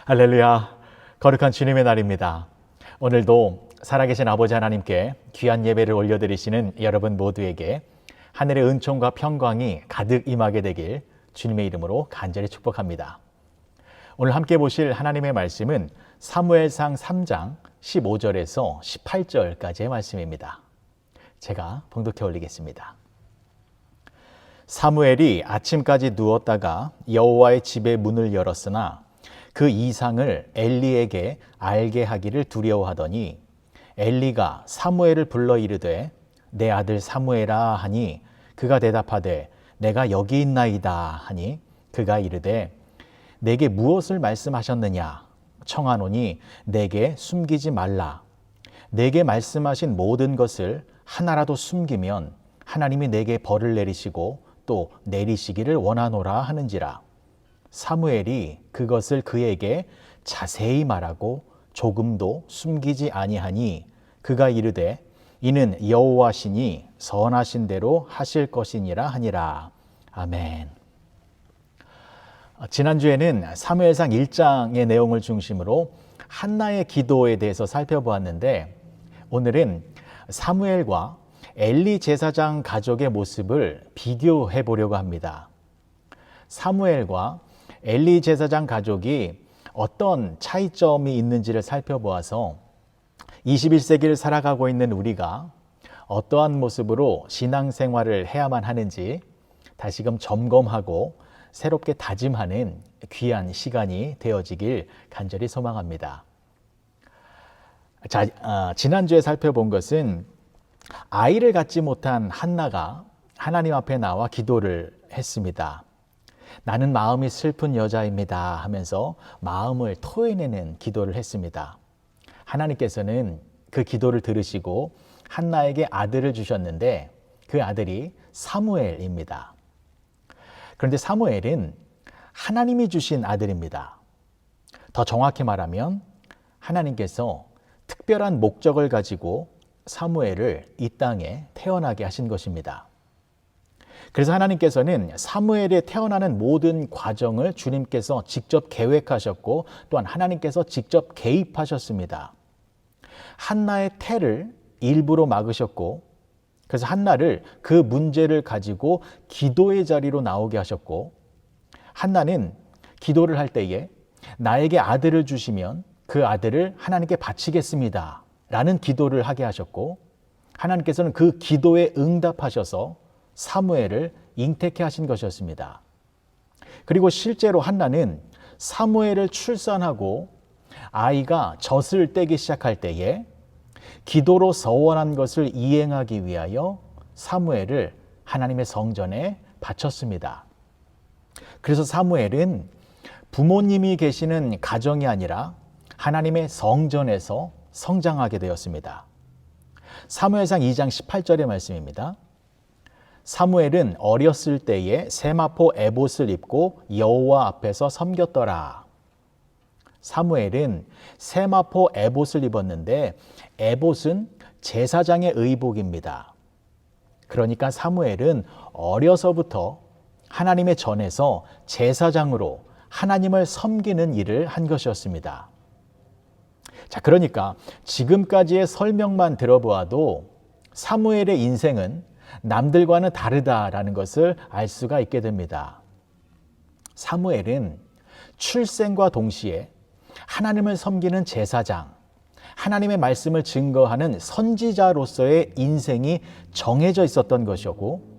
할렐루야, 거룩한 주님의 날입니다. 오늘도 살아계신 아버지 하나님께 귀한 예배를 올려드리시는 여러분 모두에게 하늘의 은총과 평강이 가득 임하게 되길 주님의 이름으로 간절히 축복합니다. 오늘 함께 보실 하나님의 말씀은 사무엘상 3장 15절에서 18절까지의 말씀입니다. 제가 봉독해 올리겠습니다. 사무엘이 아침까지 누웠다가 여호와의 집의 문을 열었으나 그 이상을 엘리에게 알게 하기를 두려워하더니 엘리가 사무엘을 불러 이르되 내 아들 사무엘아 하니 그가 대답하되 내가 여기 있나이다 하니 그가 이르되 내게 무엇을 말씀하셨느냐 청하노니 내게 숨기지 말라. 내게 말씀하신 모든 것을 하나라도 숨기면 하나님이 내게 벌을 내리시고 또 내리시기를 원하노라 하는지라. 사무엘이 그것을 그에게 자세히 말하고 조금도 숨기지 아니하니 그가 이르되 이는 여호와시니 선하신 대로 하실 것이니라 하니라. 아멘. 지난주에는 사무엘상 1장의 내용을 중심으로 한나의 기도에 대해서 살펴보았는데 오늘은 사무엘과 엘리 제사장 가족의 모습을 비교해 보려고 합니다. 사무엘과 엘리 제사장 가족이 어떤 차이점이 있는지를 살펴보아서 21세기를 살아가고 있는 우리가 어떠한 모습으로 신앙생활을 해야만 하는지 다시금 점검하고 새롭게 다짐하는 귀한 시간이 되어지길 간절히 소망합니다. 지난주에 살펴본 것은 아이를 갖지 못한 한나가 하나님 앞에 나와 기도를 했습니다. 나는 마음이 슬픈 여자입니다 하면서 마음을 토해내는 기도를 했습니다. 하나님께서는 그 기도를 들으시고 한나에게 아들을 주셨는데 그 아들이 사무엘입니다. 그런데 사무엘은 하나님이 주신 아들입니다. 더 정확히 말하면 하나님께서 특별한 목적을 가지고 사무엘을 이 땅에 태어나게 하신 것입니다. 그래서 하나님께서는 사무엘이 태어나는 모든 과정을 주님께서 직접 계획하셨고 또한 하나님께서 직접 개입하셨습니다. 한나의 태를 일부러 막으셨고 그래서 한나를 그 문제를 가지고 기도의 자리로 나오게 하셨고 한나는 기도를 할 때에 나에게 아들을 주시면 그 아들을 하나님께 바치겠습니다 라는 기도를 하게 하셨고 하나님께서는 그 기도에 응답하셔서 사무엘을 잉태케 하신 것이었습니다. 그리고 실제로 한나는 사무엘을 출산하고 아이가 젖을 떼기 시작할 때에 기도로 서원한 것을 이행하기 위하여 사무엘을 하나님의 성전에 바쳤습니다. 그래서 사무엘은 부모님이 계시는 가정이 아니라 하나님의 성전에서 성장하게 되었습니다. 사무엘상 2장 18절의 말씀입니다. 사무엘은 어렸을 때에 세마포 에봇을 입고 여호와 앞에서 섬겼더라. 사무엘은 세마포 에봇을 입었는데 에봇은 제사장의 의복입니다. 그러니까 사무엘은 어려서부터 하나님의 전에서 제사장으로 하나님을 섬기는 일을 한 것이었습니다. 자, 그러니까 지금까지의 설명만 들어보아도 사무엘의 인생은 남들과는 다르다라는 것을 알 수가 있게 됩니다. 사무엘은 출생과 동시에 하나님을 섬기는 제사장, 하나님의 말씀을 증거하는 선지자로서의 인생이 정해져 있었던 것이었고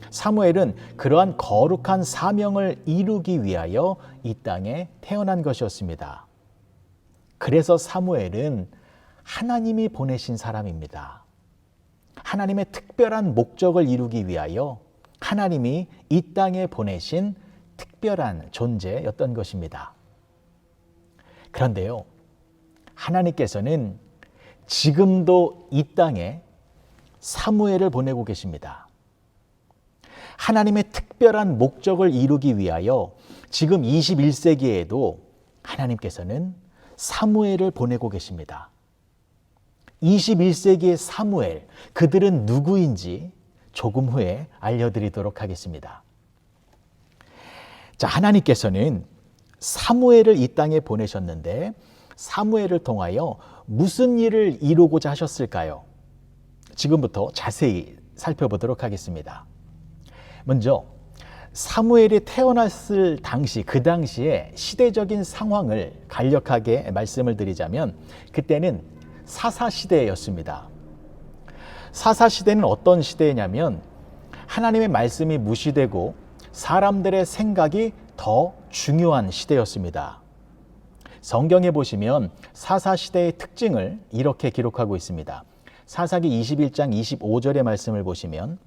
사무엘은 그러한 거룩한 사명을 이루기 위하여 이 땅에 태어난 것이었습니다. 그래서 사무엘은 하나님이 보내신 사람입니다. 하나님의 특별한 목적을 이루기 위하여 하나님이 이 땅에 보내신 특별한 존재였던 것입니다. 그런데요, 하나님께서는 지금도 이 땅에 사무엘을 보내고 계십니다. 하나님의 특별한 목적을 이루기 위하여 지금 21세기에도 하나님께서는 사무엘을 보내고 계십니다. 21세기의 사무엘, 그들은 누구인지 조금 후에 알려드리도록 하겠습니다. 자, 하나님께서는 사무엘을 이 땅에 보내셨는데 사무엘을 통하여 무슨 일을 이루고자 하셨을까요? 지금부터 자세히 살펴보도록 하겠습니다. 먼저 사무엘이 태어났을 당시, 그 당시에 시대적인 상황을 간략하게 말씀을 드리자면 그때는 사사시대였습니다. 사사시대는 어떤 시대냐면 하나님의 말씀이 무시되고 사람들의 생각이 더 중요한 시대였습니다. 성경에 보시면 사사시대의 특징을 이렇게 기록하고 있습니다. 사사기 21장 25절의 말씀을 보시면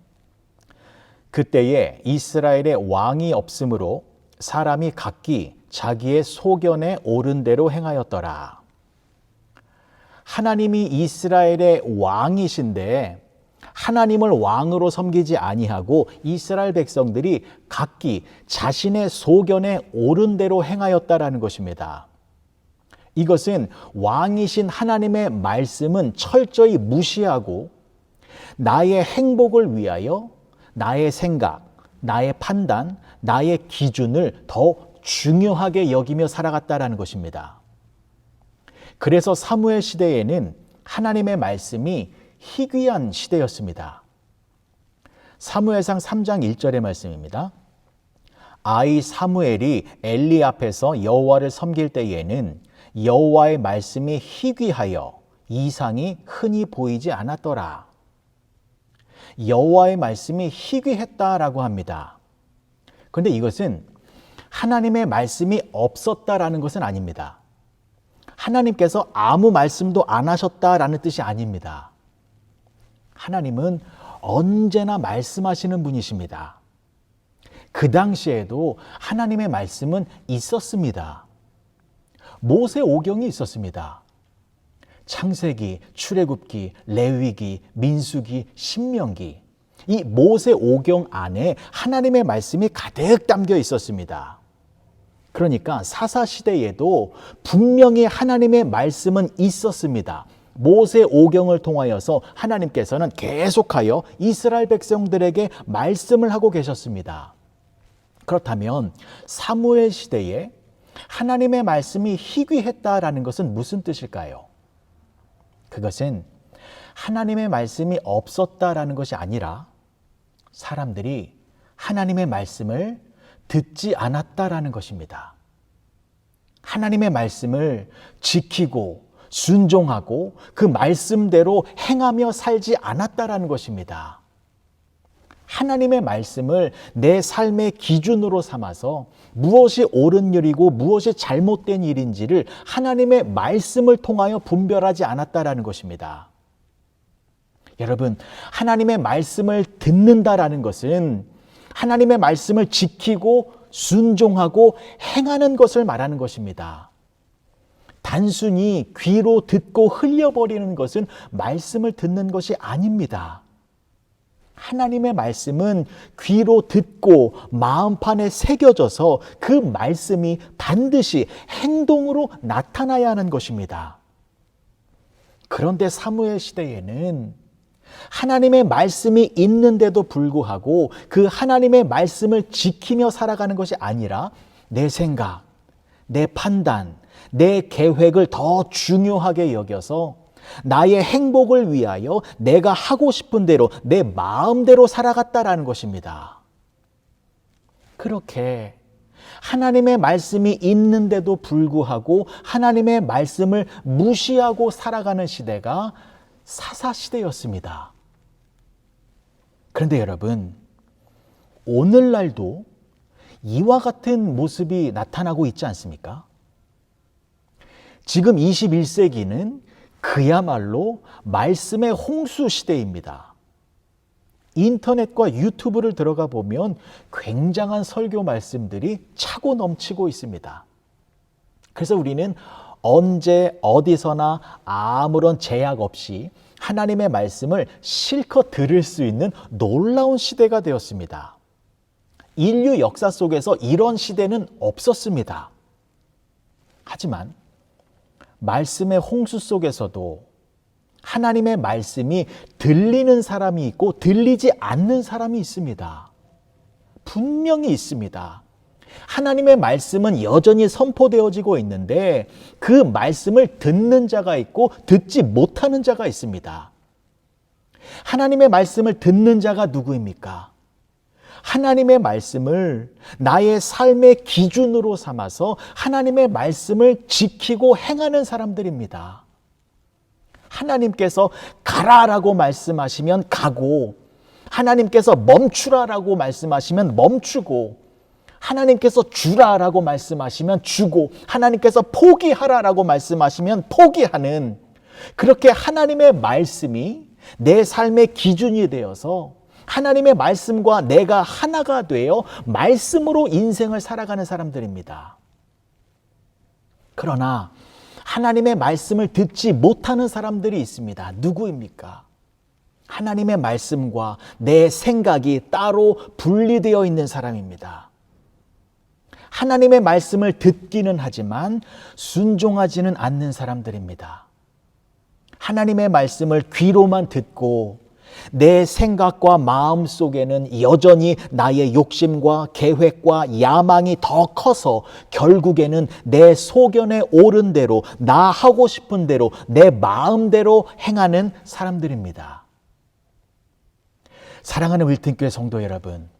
그때에 이스라엘의 왕이 없으므로 사람이 각기 자기의 소견에 옳은 대로 행하였더라. 하나님이 이스라엘의 왕이신데 하나님을 왕으로 섬기지 아니하고 이스라엘 백성들이 각기 자신의 소견에 옳은 대로 행하였다라는 것입니다. 이것은 왕이신 하나님의 말씀은 철저히 무시하고 나의 행복을 위하여 나의 생각, 나의 판단, 나의 기준을 더 중요하게 여기며 살아갔다라는 것입니다. 그래서 사무엘 시대에는 하나님의 말씀이 희귀한 시대였습니다. 사무엘상 3장 1절의 말씀입니다. 아이 사무엘이 엘리 앞에서 여호와를 섬길 때에는 여호와의 말씀이 희귀하여 이상이 흔히 보이지 않았더라. 여호와의 말씀이 희귀했다라고 합니다. 그런데 이것은 하나님의 말씀이 없었다라는 것은 아닙니다. 하나님께서 아무 말씀도 안 하셨다라는 뜻이 아닙니다. 하나님은 언제나 말씀하시는 분이십니다. 그 당시에도 하나님의 말씀은 있었습니다. 모세오경이 있었습니다. 창세기, 출애굽기, 레위기, 민수기, 신명기, 이 모세오경 안에 하나님의 말씀이 가득 담겨 있었습니다. 그러니까 사사시대에도 분명히 하나님의 말씀은 있었습니다. 모세오경을 통하여서 하나님께서는 계속하여 이스라엘 백성들에게 말씀을 하고 계셨습니다. 그렇다면 사무엘 시대에 하나님의 말씀이 희귀했다라는 것은 무슨 뜻일까요? 그것은 하나님의 말씀이 없었다라는 것이 아니라 사람들이 하나님의 말씀을 듣지 않았다라는 것입니다. 하나님의 말씀을 지키고 순종하고 그 말씀대로 행하며 살지 않았다라는 것입니다. 하나님의 말씀을 내 삶의 기준으로 삼아서 무엇이 옳은 일이고 무엇이 잘못된 일인지를 하나님의 말씀을 통하여 분별하지 않았다라는 것입니다. 여러분, 하나님의 말씀을 듣는다라는 것은 하나님의 말씀을 지키고 순종하고 행하는 것을 말하는 것입니다. 단순히 귀로 듣고 흘려버리는 것은 말씀을 듣는 것이 아닙니다. 하나님의 말씀은 귀로 듣고 마음판에 새겨져서 그 말씀이 반드시 행동으로 나타나야 하는 것입니다. 그런데 사무엘 시대에는 하나님의 말씀이 있는데도 불구하고 그 하나님의 말씀을 지키며 살아가는 것이 아니라 내 생각, 내 판단, 내 계획을 더 중요하게 여겨서 나의 행복을 위하여 내가 하고 싶은 대로 내 마음대로 살아갔다라는 것입니다. 그렇게 하나님의 말씀이 있는데도 불구하고 하나님의 말씀을 무시하고 살아가는 시대가 사사시대였습니다. 그런데 여러분, 오늘날도 이와 같은 모습이 나타나고 있지 않습니까? 지금 21세기는 그야말로 말씀의 홍수 시대입니다. 인터넷과 유튜브를 들어가 보면 굉장한 설교 말씀들이 차고 넘치고 있습니다. 그래서 우리는 언제 어디서나 아무런 제약 없이 하나님의 말씀을 실컷 들을 수 있는 놀라운 시대가 되었습니다. 인류 역사 속에서 이런 시대는 없었습니다. 하지만 말씀의 홍수 속에서도 하나님의 말씀이 들리는 사람이 있고 들리지 않는 사람이 있습니다. 분명히 있습니다. 하나님의 말씀은 여전히 선포되어지고 있는데 그 말씀을 듣는 자가 있고 듣지 못하는 자가 있습니다. 하나님의 말씀을 듣는 자가 누구입니까? 하나님의 말씀을 나의 삶의 기준으로 삼아서 하나님의 말씀을 지키고 행하는 사람들입니다. 하나님께서 가라라고 말씀하시면 가고, 하나님께서 멈추라라고 말씀하시면 멈추고, 하나님께서 주라라고 말씀하시면 주고, 하나님께서 포기하라라고 말씀하시면 포기하는, 그렇게 하나님의 말씀이 내 삶의 기준이 되어서 하나님의 말씀과 내가 하나가 되어 말씀으로 인생을 살아가는 사람들입니다. 그러나 하나님의 말씀을 듣지 못하는 사람들이 있습니다. 누구입니까? 하나님의 말씀과 내 생각이 따로 분리되어 있는 사람입니다. 하나님의 말씀을 듣기는 하지만 순종하지는 않는 사람들입니다. 하나님의 말씀을 귀로만 듣고 내 생각과 마음 속에는 여전히 나의 욕심과 계획과 야망이 더 커서 결국에는 내 소견에 오른 대로, 나 하고 싶은 대로, 내 마음대로 행하는 사람들입니다. 사랑하는 윌튼교회 성도 여러분,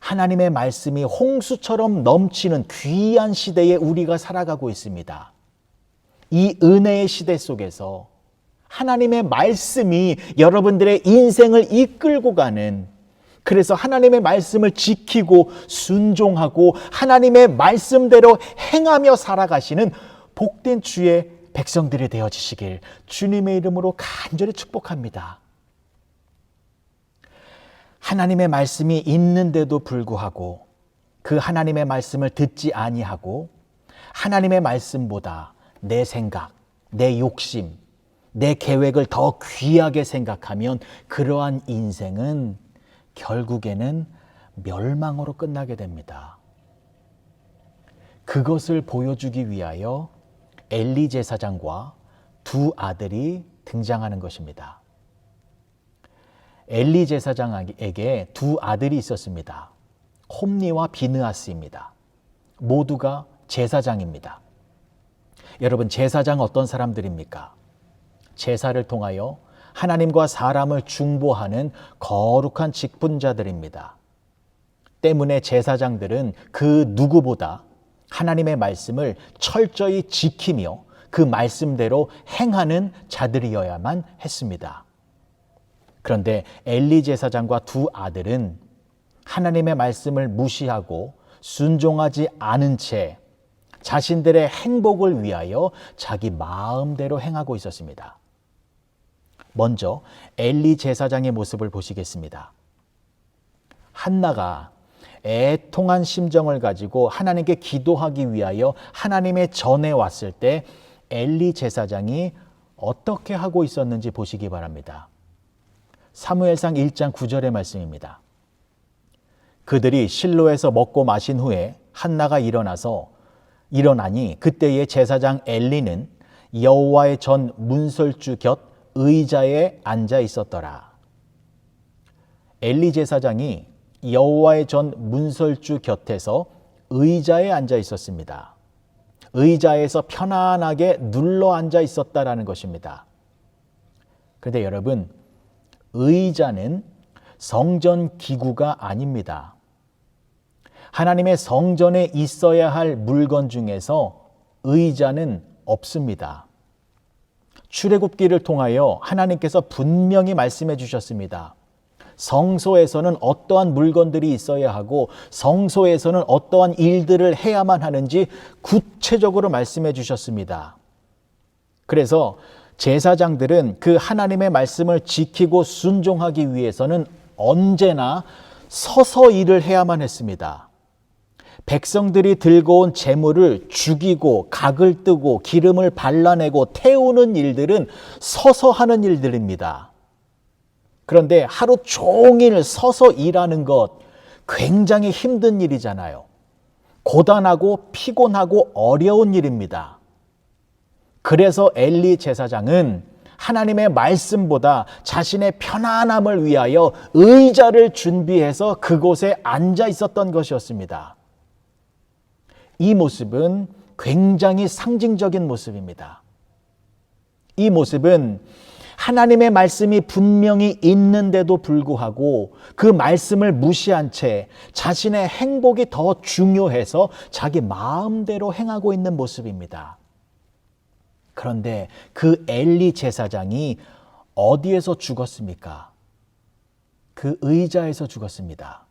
하나님의 말씀이 홍수처럼 넘치는 귀한 시대에 우리가 살아가고 있습니다. 이 은혜의 시대 속에서 하나님의 말씀이 여러분들의 인생을 이끌고 가는, 그래서 하나님의 말씀을 지키고 순종하고 하나님의 말씀대로 행하며 살아가시는 복된 주의 백성들이 되어지시길 주님의 이름으로 간절히 축복합니다. 하나님의 말씀이 있는데도 불구하고 그 하나님의 말씀을 듣지 아니하고 하나님의 말씀보다 내 생각, 내 욕심, 내 계획을 더 귀하게 생각하면 그러한 인생은 결국에는 멸망으로 끝나게 됩니다. 그것을 보여주기 위하여 엘리 제사장과 두 아들이 등장하는 것입니다. 엘리 제사장에게 두 아들이 있었습니다. 홈니와 비느하스입니다. 모두가 제사장입니다. 여러분, 제사장 어떤 사람들입니까? 제사를 통하여 하나님과 사람을 중보하는 거룩한 직분자들입니다. 때문에 제사장들은 그 누구보다 하나님의 말씀을 철저히 지키며 그 말씀대로 행하는 자들이어야만 했습니다. 그런데 엘리 제사장과 두 아들은 하나님의 말씀을 무시하고 순종하지 않은 채 자신들의 행복을 위하여 자기 마음대로 행하고 있었습니다. 먼저 엘리 제사장의 모습을 보시겠습니다. 한나가 애통한 심정을 가지고 하나님께 기도하기 위하여 하나님의 전에 왔을 때 엘리 제사장이 어떻게 하고 있었는지 보시기 바랍니다. 사무엘상 1장 9절의 말씀입니다. 그들이 실로에서 먹고 마신 후에 한나가 일어나니 그때의 제사장 엘리는 여호와의 전 문설주 곁 의자에 앉아 있었더라. 엘리 제사장이 여호와의 전 문설주 곁에서 의자에 앉아 있었습니다. 의자에서 편안하게 눌러 앉아 있었다라는 것입니다. 그런데 여러분, 의자는 성전 기구가 아닙니다. 하나님의 성전에 있어야 할 물건 중에서 의자는 없습니다. 출애굽기를 통하여 하나님께서 분명히 말씀해 주셨습니다. 성소에서는 어떠한 물건들이 있어야 하고 성소에서는 어떠한 일들을 해야만 하는지 구체적으로 말씀해 주셨습니다. 그래서 제사장들은 그 하나님의 말씀을 지키고 순종하기 위해서는 언제나 서서 일을 해야만 했습니다. 백성들이 들고 온 재물을 죽이고 각을 뜨고 기름을 발라내고 태우는 일들은 서서 하는 일들입니다. 그런데 하루 종일 서서 일하는 것 굉장히 힘든 일이잖아요. 고단하고 피곤하고 어려운 일입니다. 그래서 엘리 제사장은 하나님의 말씀보다 자신의 편안함을 위하여 의자를 준비해서 그곳에 앉아 있었던 것이었습니다. 이 모습은 굉장히 상징적인 모습입니다. 이 모습은 하나님의 말씀이 분명히 있는데도 불구하고 그 말씀을 무시한 채 자신의 행복이 더 중요해서 자기 마음대로 행하고 있는 모습입니다. 그런데 그 엘리 제사장이 어디에서 죽었습니까? 그 의자에서 죽었습니다.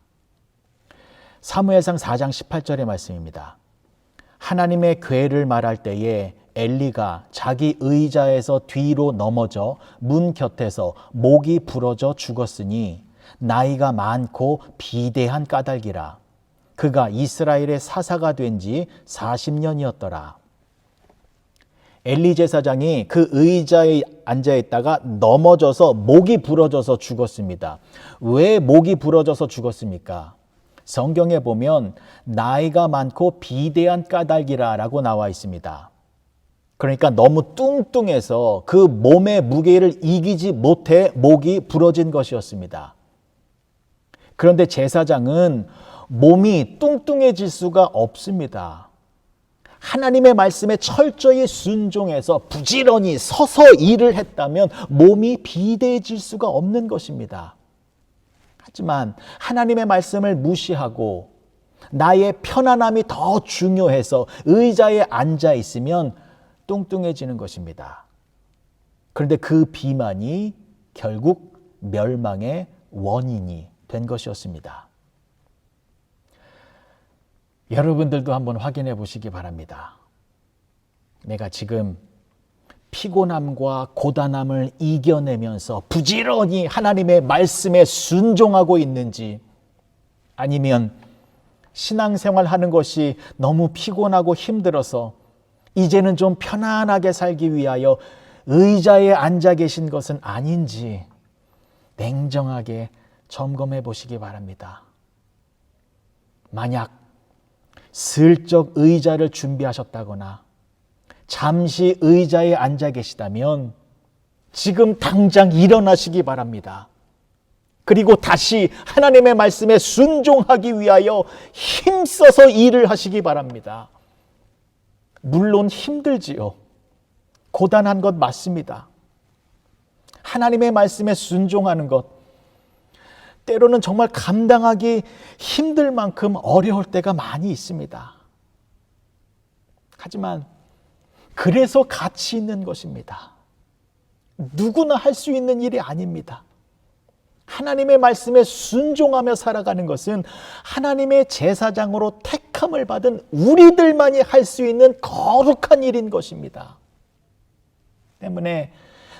사무엘상 4장 18절의 말씀입니다. 하나님의 궤를 말할 때에 엘리가 자기 의자에서 뒤로 넘어져 문 곁에서 목이 부러져 죽었으니 나이가 많고 비대한 까닭이라. 그가 이스라엘의 사사가 된 지 40년이었더라. 엘리 제사장이 그 의자에 앉아 있다가 넘어져서 목이 부러져서 죽었습니다. 왜 목이 부러져서 죽었습니까? 성경에 보면 나이가 많고 비대한 까닭이라라고 나와 있습니다. 그러니까 너무 뚱뚱해서 그 몸의 무게를 이기지 못해 목이 부러진 것이었습니다. 그런데 제사장은 몸이 뚱뚱해질 수가 없습니다. 하나님의 말씀에 철저히 순종해서 부지런히 서서 일을 했다면 몸이 비대해질 수가 없는 것입니다. 하지만 하나님의 말씀을 무시하고 나의 편안함이 더 중요해서 의자에 앉아 있으면 뚱뚱해지는 것입니다. 그런데 그 비만이 결국 멸망의 원인이 된 것이었습니다. 여러분들도 한번 확인해 보시기 바랍니다. 내가 지금 피곤함과 고단함을 이겨내면서 부지런히 하나님의 말씀에 순종하고 있는지, 아니면 신앙생활하는 것이 너무 피곤하고 힘들어서 이제는 좀 편안하게 살기 위하여 의자에 앉아 계신 것은 아닌지 냉정하게 점검해 보시기 바랍니다. 만약 슬쩍 의자를 준비하셨다거나 잠시 의자에 앉아 계시다면 지금 당장 일어나시기 바랍니다. 그리고 다시 하나님의 말씀에 순종하기 위하여 힘써서 일을 하시기 바랍니다. 물론 힘들지요. 고단한 것 맞습니다. 하나님의 말씀에 순종하는 것, 때로는 정말 감당하기 힘들 만큼 어려울 때가 많이 있습니다. 하지만 그래서 가치 있는 것입니다. 누구나 할 수 있는 일이 아닙니다. 하나님의 말씀에 순종하며 살아가는 것은 하나님의 제사장으로 택함을 받은 우리들만이 할 수 있는 거룩한 일인 것입니다. 때문에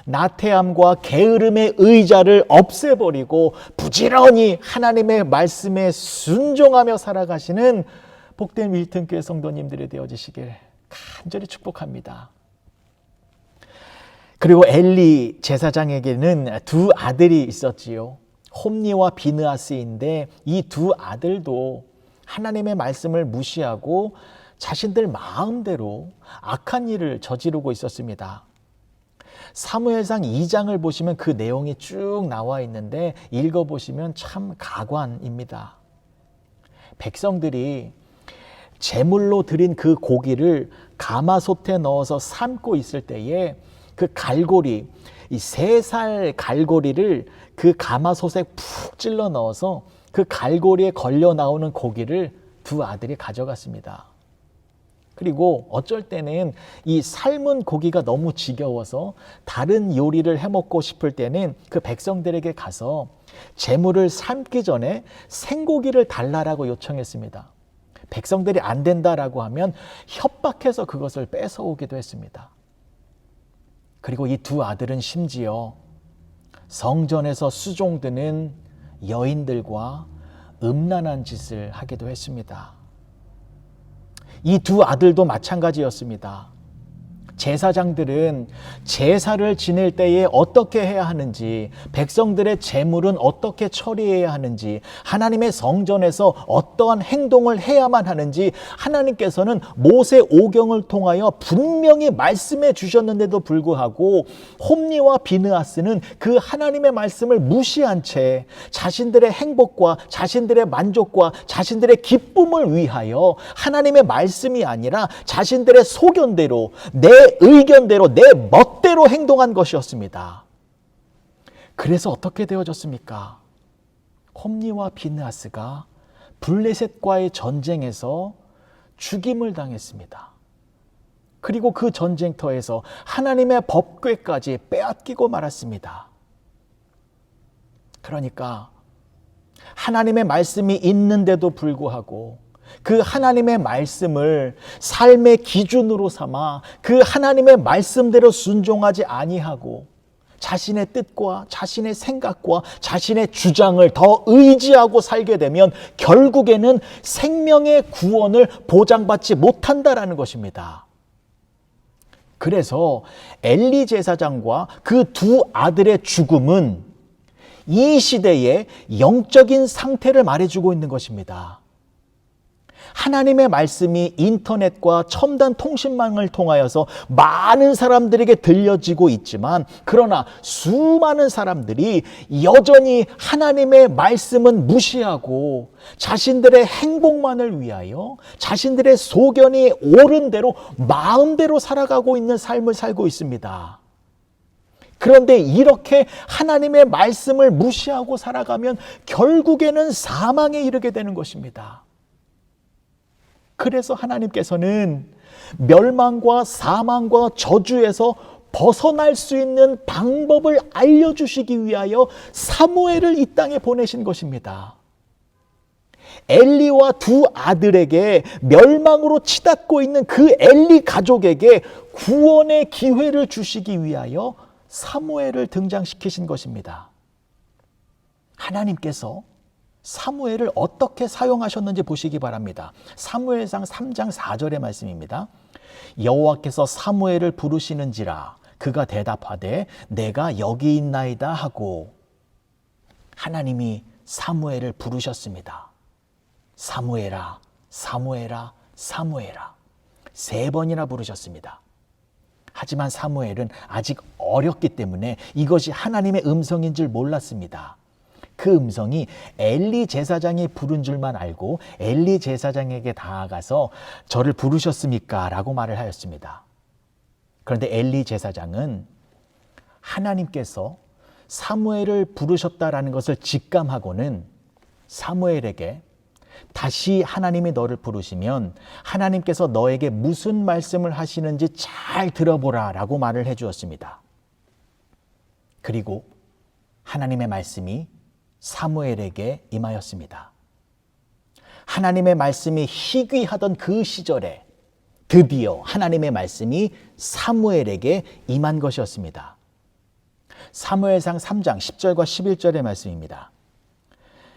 나태함과 게으름의 의자를 없애버리고 부지런히 하나님의 말씀에 순종하며 살아가시는 복된 윌튼교회 성도님들이 되어지시길 간절히 축복합니다. 그리고 엘리 제사장에게는 두 아들이 있었지요. 홈니와 비느하스인데 이 두 아들도 하나님의 말씀을 무시하고 자신들 마음대로 악한 일을 저지르고 있었습니다. 사무엘상 2장을 보시면 그 내용이 쭉 나와 있는데 읽어보시면 참 가관입니다. 백성들이 제물로 드린 그 고기를 가마솥에 넣어서 삶고 있을 때에 그 갈고리, 이 3살 갈고리를 그 가마솥에 푹 찔러 넣어서 그 갈고리에 걸려 나오는 고기를 두 아들이 가져갔습니다. 그리고 어쩔 때는 이 삶은 고기가 너무 지겨워서 다른 요리를 해먹고 싶을 때는 그 백성들에게 가서 제물을 삶기 전에 생고기를 달라라고 요청했습니다. 백성들이 안 된다라고 하면 협박해서 그것을 뺏어오기도 했습니다. 그리고 이 두 아들은 심지어 성전에서 수종드는 여인들과 음란한 짓을 하기도 했습니다. 이 두 아들도 마찬가지였습니다. 제사장들은 제사를 지낼 때에 어떻게 해야 하는지, 백성들의 재물은 어떻게 처리해야 하는지, 하나님의 성전에서 어떠한 행동을 해야만 하는지 하나님께서는 모세 오경을 통하여 분명히 말씀해 주셨는데도 불구하고 홈리와 비느하스는 그 하나님의 말씀을 무시한 채 자신들의 행복과 자신들의 만족과 자신들의 기쁨을 위하여 하나님의 말씀이 아니라 자신들의 소견대로, 내 의견대로, 내 멋대로 행동한 것이었습니다. 그래서 어떻게 되어졌습니까? 홈리와 비느하스가 블레셋과의 전쟁에서 죽임을 당했습니다. 그리고 그 전쟁터에서 하나님의 법궤까지 빼앗기고 말았습니다. 그러니까 하나님의 말씀이 있는데도 불구하고 그 하나님의 말씀을 삶의 기준으로 삼아 그 하나님의 말씀대로 순종하지 아니하고 자신의 뜻과 자신의 생각과 자신의 주장을 더 의지하고 살게 되면 결국에는 생명의 구원을 보장받지 못한다라는 것입니다. 그래서 엘리 제사장과 그 두 아들의 죽음은 이 시대의 영적인 상태를 말해주고 있는 것입니다. 하나님의 말씀이 인터넷과 첨단 통신망을 통하여서 많은 사람들에게 들려지고 있지만, 그러나 수많은 사람들이 여전히 하나님의 말씀은 무시하고 자신들의 행복만을 위하여 자신들의 소견이 옳은 대로 마음대로 살아가고 있는 삶을 살고 있습니다. 그런데 이렇게 하나님의 말씀을 무시하고 살아가면 결국에는 사망에 이르게 되는 것입니다. 그래서 하나님께서는 멸망과 사망과 저주에서 벗어날 수 있는 방법을 알려주시기 위하여 사무엘을 이 땅에 보내신 것입니다. 엘리와 두 아들에게 멸망으로 치닫고 있는 그 엘리 가족에게 구원의 기회를 주시기 위하여 사무엘을 등장시키신 것입니다. 하나님께서 사무엘을 어떻게 사용하셨는지 보시기 바랍니다. 사무엘상 3장 4절의 말씀입니다. 여호와께서 사무엘을 부르시는지라 그가 대답하되 내가 여기 있나이다 하고, 하나님이 사무엘을 부르셨습니다. 사무엘아, 사무엘아, 사무엘아. 3번이나 부르셨습니다. 하지만 사무엘은 아직 어렸기 때문에 이것이 하나님의 음성인 줄 몰랐습니다. 그 음성이 엘리 제사장이 부른 줄만 알고 엘리 제사장에게 다가가서 저를 부르셨습니까? 라고 말을 하였습니다. 그런데 엘리 제사장은 하나님께서 사무엘을 부르셨다라는 것을 직감하고는 사무엘에게 다시 하나님이 너를 부르시면 하나님께서 너에게 무슨 말씀을 하시는지 잘 들어보라 라고 말을 해주었습니다. 그리고 하나님의 말씀이 사무엘에게 임하였습니다. 하나님의 말씀이 희귀하던 그 시절에 드디어 하나님의 말씀이 사무엘에게 임한 것이었습니다. 사무엘상 3장 10절과 11절의 말씀입니다.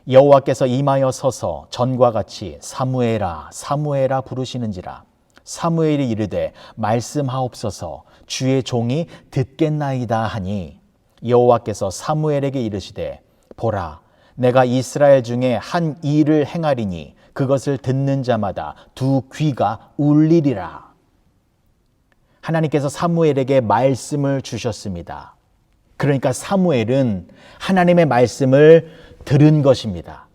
여호와께서 임하여 서서 전과 같이 사무엘아 사무엘아 부르시는지라. 사무엘이 이르되 말씀하옵소서 주의 종이 듣겠나이다 하니, 여호와께서 사무엘에게 이르시되 보라 내가 이스라엘 중에 한 일을 행하리니 그것을 듣는 자마다 두 귀가 울리리라. 하나님께서 사무엘에게 말씀을 주셨습니다. 그러니까 사무엘은 하나님의 말씀을 들은 것입니다.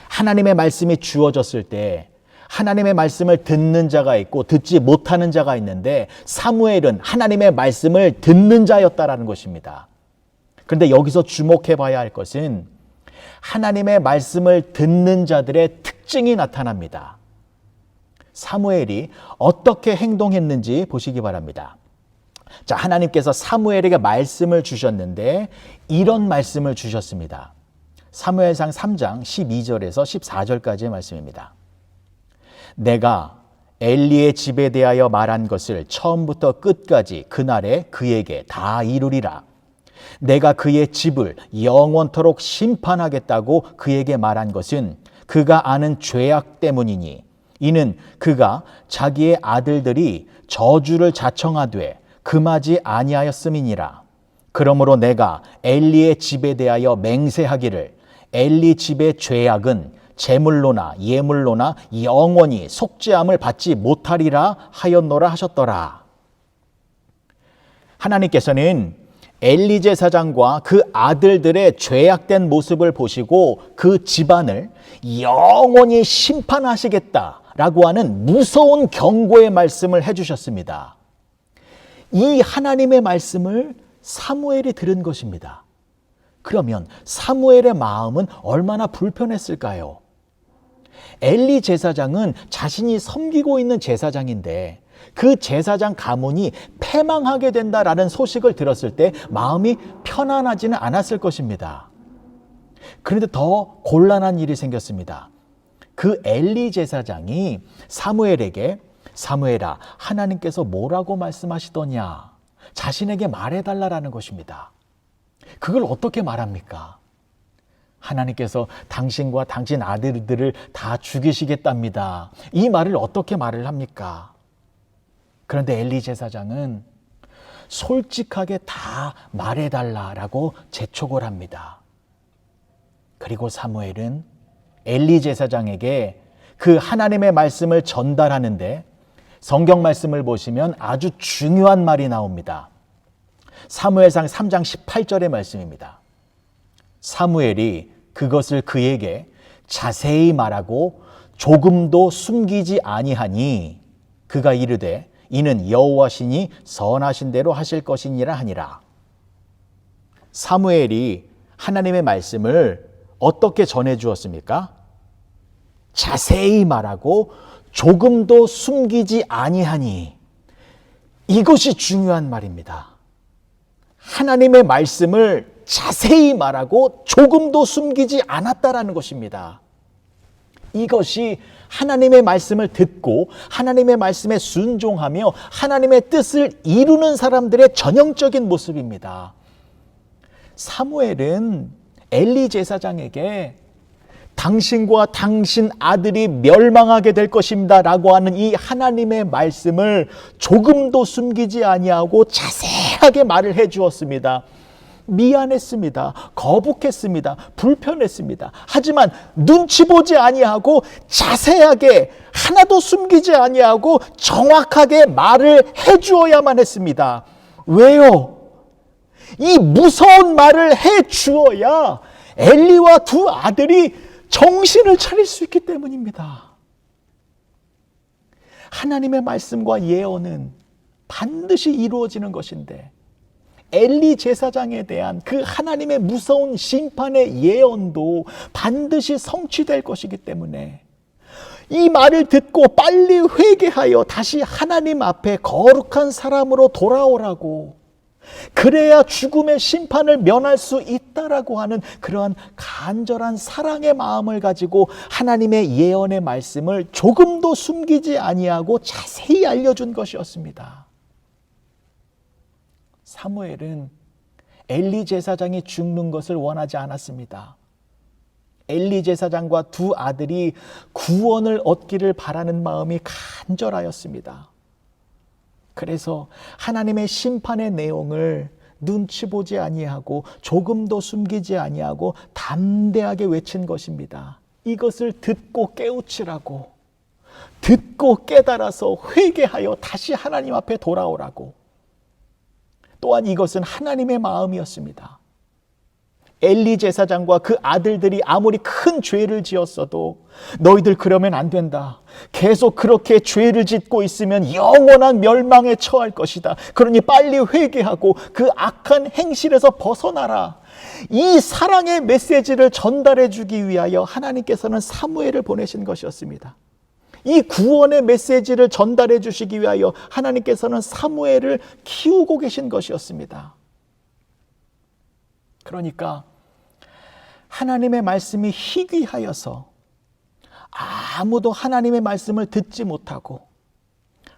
하나님의 말씀이 주어졌을 때 하나님의 말씀을 듣는 자가 있고 듣지 못하는 자가 있는데 사무엘은 하나님의 말씀을 듣는 자였다라는 것입니다. 그런데 여기서 주목해 봐야 할 것은 하나님의 말씀을 듣는 자들의 특징이 나타납니다. 사무엘이 어떻게 행동했는지 보시기 바랍니다. 자, 하나님께서 사무엘에게 말씀을 주셨는데 이런 말씀을 주셨습니다. 사무엘상 3장 12절에서 14절까지의 말씀입니다. 내가 엘리의 집에 대하여 말한 것을 처음부터 끝까지 그날에 그에게 다 이루리라. 내가 그의 집을 영원토록 심판하겠다고 그에게 말한 것은 그가 아는 죄악 때문이니 이는 그가 자기의 아들들이 저주를 자청하되 금하지 아니하였음이니라. 그러므로 내가 엘리의 집에 대하여 맹세하기를 엘리 집의 죄악은 제물로나 예물로나 영원히 속죄함을 받지 못하리라 하였노라 하셨더라. 하나님께서는 엘리 제사장과 그 아들들의 죄악된 모습을 보시고 그 집안을 영원히 심판하시겠다라고 하는 무서운 경고의 말씀을 해주셨습니다. 이 하나님의 말씀을 사무엘이 들은 것입니다. 그러면 사무엘의 마음은 얼마나 불편했을까요? 엘리 제사장은 자신이 섬기고 있는 제사장인데 그 제사장 가문이 패망하게 된다라는 소식을 들었을 때 마음이 편안하지는 않았을 것입니다. 그런데 더 곤란한 일이 생겼습니다. 그 엘리 제사장이 사무엘에게 사무엘아, 하나님께서 뭐라고 말씀하시더냐? 자신에게 말해달라라는 것입니다. 그걸 어떻게 말합니까? 하나님께서 당신과 당신 아들들을 다 죽이시겠답니다. 이 말을 어떻게 말을 합니까? 그런데 엘리 제사장은 솔직하게 다 말해달라라고 재촉을 합니다. 그리고 사무엘은 엘리 제사장에게 그 하나님의 말씀을 전달하는데 성경 말씀을 보시면 아주 중요한 말이 나옵니다. 사무엘상 3장 18절의 말씀입니다. 사무엘이 그것을 그에게 자세히 말하고 조금도 숨기지 아니하니 그가 이르되 이는 여호와시니 선하신 대로 하실 것이니라 하니라. 사무엘이 하나님의 말씀을 어떻게 전해 주었습니까? 자세히 말하고 조금도 숨기지 아니하니. 이것이 중요한 말입니다. 하나님의 말씀을 자세히 말하고 조금도 숨기지 않았다라는 것입니다. 이것이 하나님의 말씀을 듣고 하나님의 말씀에 순종하며 하나님의 뜻을 이루는 사람들의 전형적인 모습입니다. 사무엘은 엘리 제사장에게 당신과 당신 아들이 멸망하게 될 것입니다 라고 하는 이 하나님의 말씀을 조금도 숨기지 아니하고 자세하게 말을 해 주었습니다. 미안했습니다. 거북했습니다. 불편했습니다. 하지만 눈치 보지 아니하고 자세하게 하나도 숨기지 아니하고 정확하게 말을 해 주어야만 했습니다. 왜요? 이 무서운 말을 해 주어야 엘리와 두 아들이 정신을 차릴 수 있기 때문입니다. 하나님의 말씀과 예언은 반드시 이루어지는 것인데 엘리 제사장에 대한 그 하나님의 무서운 심판의 예언도 반드시 성취될 것이기 때문에 이 말을 듣고 빨리 회개하여 다시 하나님 앞에 거룩한 사람으로 돌아오라고, 그래야 죽음의 심판을 면할 수 있다라고 하는 그러한 간절한 사랑의 마음을 가지고 하나님의 예언의 말씀을 조금도 숨기지 아니하고 자세히 알려준 것이었습니다. 사무엘은 엘리 제사장이 죽는 것을 원하지 않았습니다. 엘리 제사장과 두 아들이 구원을 얻기를 바라는 마음이 간절하였습니다. 그래서 하나님의 심판의 내용을 눈치 보지 아니하고 조금도 숨기지 아니하고 담대하게 외친 것입니다. 이것을 듣고 깨우치라고, 듣고 깨달아서 회개하여 다시 하나님 앞에 돌아오라고. 또한 이것은 하나님의 마음이었습니다. 엘리 제사장과 그 아들들이 아무리 큰 죄를 지었어도 너희들 그러면 안 된다. 계속 그렇게 죄를 짓고 있으면 영원한 멸망에 처할 것이다. 그러니 빨리 회개하고 그 악한 행실에서 벗어나라. 이 사랑의 메시지를 전달해 주기 위하여 하나님께서는 사무엘을 보내신 것이었습니다. 이 구원의 메시지를 전달해 주시기 위하여 하나님께서는 사무엘을 키우고 계신 것이었습니다. 그러니까 하나님의 말씀이 희귀하여서 아무도 하나님의 말씀을 듣지 못하고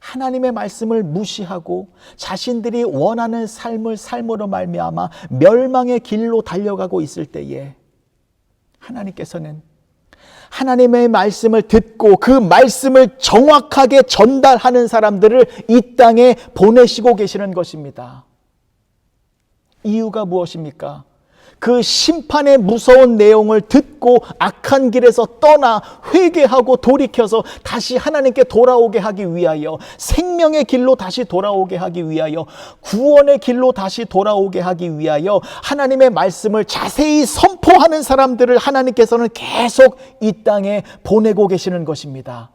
하나님의 말씀을 무시하고 자신들이 원하는 삶을 삶으로 말미암아 멸망의 길로 달려가고 있을 때에 하나님께서는 하나님의 말씀을 듣고 그 말씀을 정확하게 전달하는 사람들을 이 땅에 보내시고 계시는 것입니다. 이유가 무엇입니까? 그 심판의 무서운 내용을 듣고 악한 길에서 떠나 회개하고 돌이켜서 다시 하나님께 돌아오게 하기 위하여, 생명의 길로 다시 돌아오게 하기 위하여, 구원의 길로 다시 돌아오게 하기 위하여 하나님의 말씀을 자세히 선포하는 사람들을 하나님께서는 계속 이 땅에 보내고 계시는 것입니다.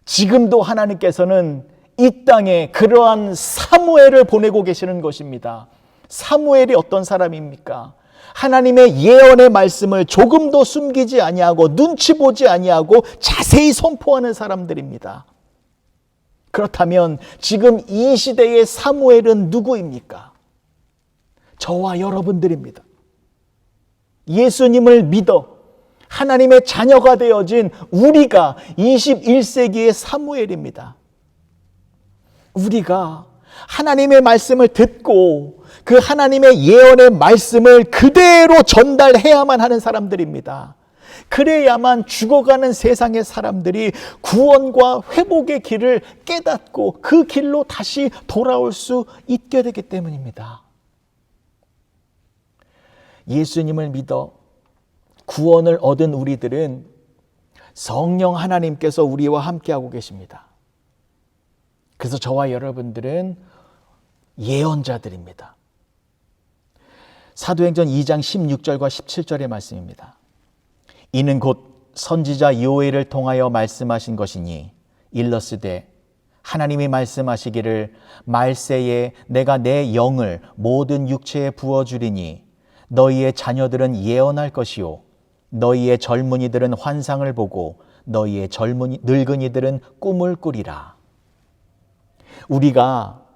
지금도 하나님께서는 이 땅에 그러한 사무엘을 보내고 계시는 것입니다. 사무엘이 어떤 사람입니까? 하나님의 예언의 말씀을 조금도 숨기지 아니하고 눈치 보지 아니하고 자세히 선포하는 사람들입니다. 그렇다면 지금 이 시대의 사무엘은 누구입니까? 저와 여러분들입니다. 예수님을 믿어 하나님의 자녀가 되어진 우리가 21세기의 사무엘입니다. 우리가 하나님의 말씀을 듣고 그 하나님의 예언의 말씀을 그대로 전달해야만 하는 사람들입니다. 그래야만 죽어가는 세상의 사람들이 구원과 회복의 길을 깨닫고 그 길로 다시 돌아올 수 있게 되기 때문입니다. 예수님을 믿어 구원을 얻은 우리들은 성령 하나님께서 우리와 함께하고 계십니다. 그래서 저와 여러분들은 예언자들입니다. 사도행전 2장 16절과 17절의 말씀입니다. 이는 곧 선지자 요엘을 통하여 말씀하신 것이니 일러스되 하나님이 말씀하시기를 말세에 내가 내 영을 모든 육체에 부어주리니 너희의 자녀들은 예언할 것이요 너희의 젊은이들은 환상을 보고 너희의 늙은이들은 꿈을 꾸리라. 우리가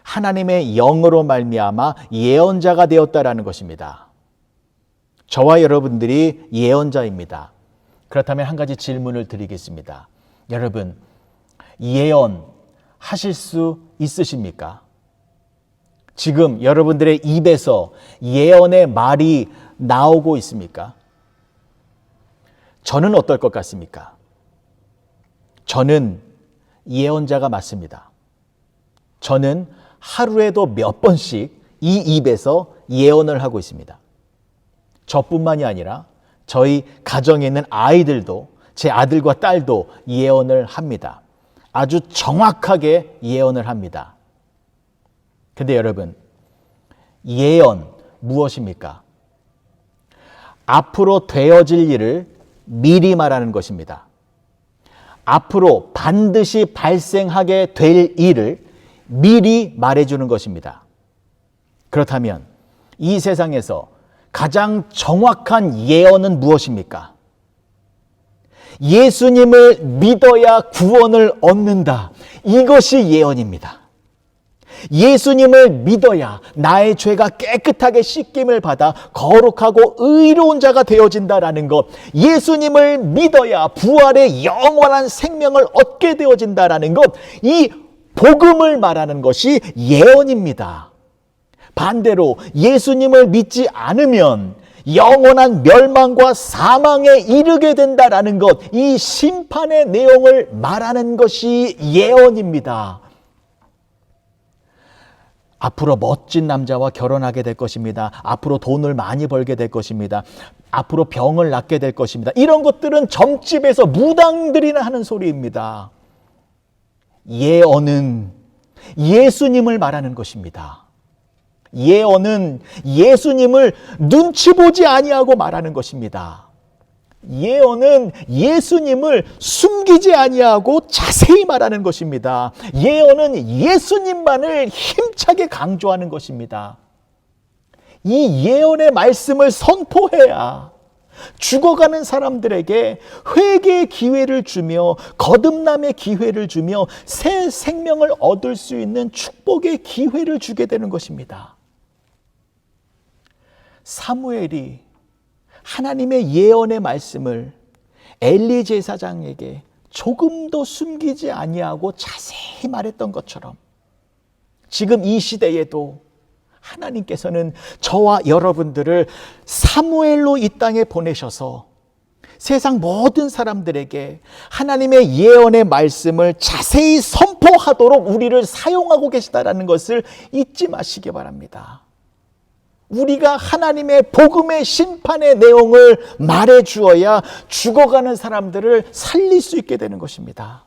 하나님의 영으로 말미암아 예언자가 되었다라는 것입니다. 저와 여러분들이 예언자입니다. 그렇다면 한 가지 질문을 드리겠습니다. 여러분, 예언하실 수 있으십니까? 지금 여러분들의 입에서 예언의 말이 나오고 있습니까? 저는 어떨 것 같습니까? 저는 예언자가 맞습니다. 저는 하루에도 몇 번씩 이 입에서 예언을 하고 있습니다. 저뿐만이 아니라 저희 가정에 있는 아이들도, 제 아들과 딸도 예언을 합니다. 아주 정확하게 예언을 합니다. 근데 여러분, 예언 무엇입니까? 앞으로 되어질 일을 미리 말하는 것입니다. 앞으로 반드시 발생하게 될 일을 미리 말해주는 것입니다. 그렇다면 이 세상에서 가장 정확한 예언은 무엇입니까? 예수님을 믿어야 구원을 얻는다. 이것이 예언입니다. 예수님을 믿어야 나의 죄가 깨끗하게 씻김을 받아 거룩하고 의로운 자가 되어진다라는 것, 예수님을 믿어야 부활의 영원한 생명을 얻게 되어진다라는 것, 이 복음을 말하는 것이 예언입니다. 반대로 예수님을 믿지 않으면 영원한 멸망과 사망에 이르게 된다라는 것, 이 심판의 내용을 말하는 것이 예언입니다. 앞으로 멋진 남자와 결혼하게 될 것입니다. 앞으로 돈을 많이 벌게 될 것입니다. 앞으로 병을 낫게 될 것입니다. 이런 것들은 점집에서 무당들이나 하는 소리입니다. 예언은 예수님을 말하는 것입니다. 예언은 예수님을 눈치 보지 아니하고 말하는 것입니다. 예언은 예수님을 숨기지 아니하고 자세히 말하는 것입니다. 예언은 예수님만을 힘차게 강조하는 것입니다. 이 예언의 말씀을 선포해야 죽어가는 사람들에게 회개의 기회를 주며 거듭남의 기회를 주며 새 생명을 얻을 수 있는 축복의 기회를 주게 되는 것입니다. 사무엘이 하나님의 예언의 말씀을 엘리 제사장에게 조금도 숨기지 아니하고 자세히 말했던 것처럼 지금 이 시대에도 하나님께서는 저와 여러분들을 사무엘로 이 땅에 보내셔서 세상 모든 사람들에게 하나님의 예언의 말씀을 자세히 선포하도록 우리를 사용하고 계시다라는 것을 잊지 마시기 바랍니다. 우리가 하나님의 복음의 심판의 내용을 말해 주어야 죽어가는 사람들을 살릴 수 있게 되는 것입니다.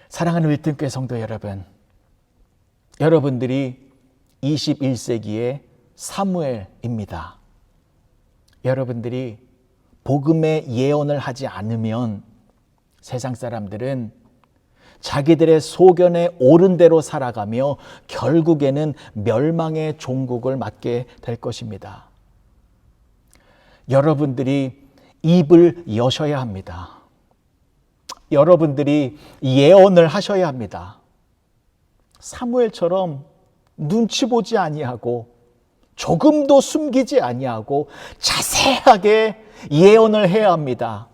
사랑하는 윌튼교회 성도 여러분, 여러분들이 21세기의 사무엘입니다. 여러분들이 복음의 예언을 하지 않으면 세상 사람들은 자기들의 소견에 옳은 대로 살아가며 결국에는 멸망의 종국을 맞게 될 것입니다. 여러분들이 입을 여셔야 합니다. 여러분들이 예언을 하셔야 합니다. 사무엘처럼 눈치 보지 아니하고 조금도 숨기지 아니하고 자세하게 예언을 해야 합니다.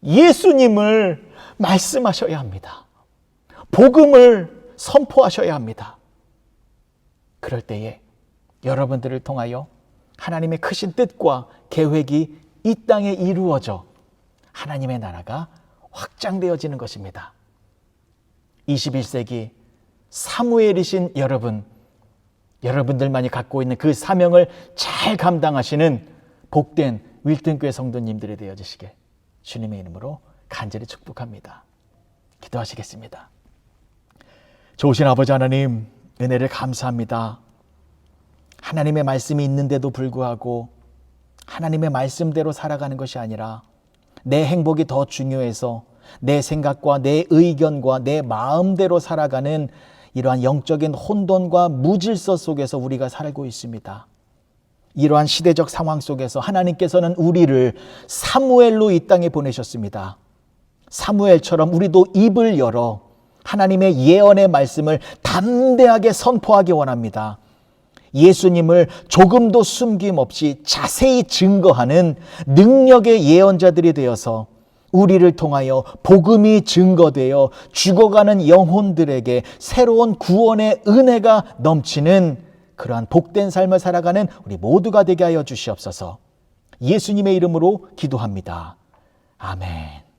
예수님을 말씀하셔야 합니다. 복음을 선포하셔야 합니다. 그럴 때에 여러분들을 통하여 하나님의 크신 뜻과 계획이 이 땅에 이루어져 하나님의 나라가 확장되어지는 것입니다. 21세기 사무엘이신 여러분들만이 갖고 있는 그 사명을 잘 감당하시는 복된 윌튼교회 성도님들이 되어주시길 주님의 이름으로 간절히 축복합니다. 기도하시겠습니다. 좋으신 아버지 하나님, 은혜를 감사합니다. 하나님의 말씀이 있는데도 불구하고 하나님의 말씀대로 살아가는 것이 아니라 내 행복이 더 중요해서 내 생각과 내 의견과 내 마음대로 살아가는 이러한 영적인 혼돈과 무질서 속에서 우리가 살고 있습니다. 이러한 시대적 상황 속에서 하나님께서는 우리를 사무엘로 이 땅에 보내셨습니다. 사무엘처럼 우리도 입을 열어 하나님의 예언의 말씀을 담대하게 선포하기 원합니다. 예수님을 조금도 숨김없이 자세히 증거하는 능력의 예언자들이 되어서 우리를 통하여 복음이 증거되어 죽어가는 영혼들에게 새로운 구원의 은혜가 넘치는 그러한 복된 삶을 살아가는 우리 모두가 되게 하여 주시옵소서. 예수님의 이름으로 기도합니다. 아멘.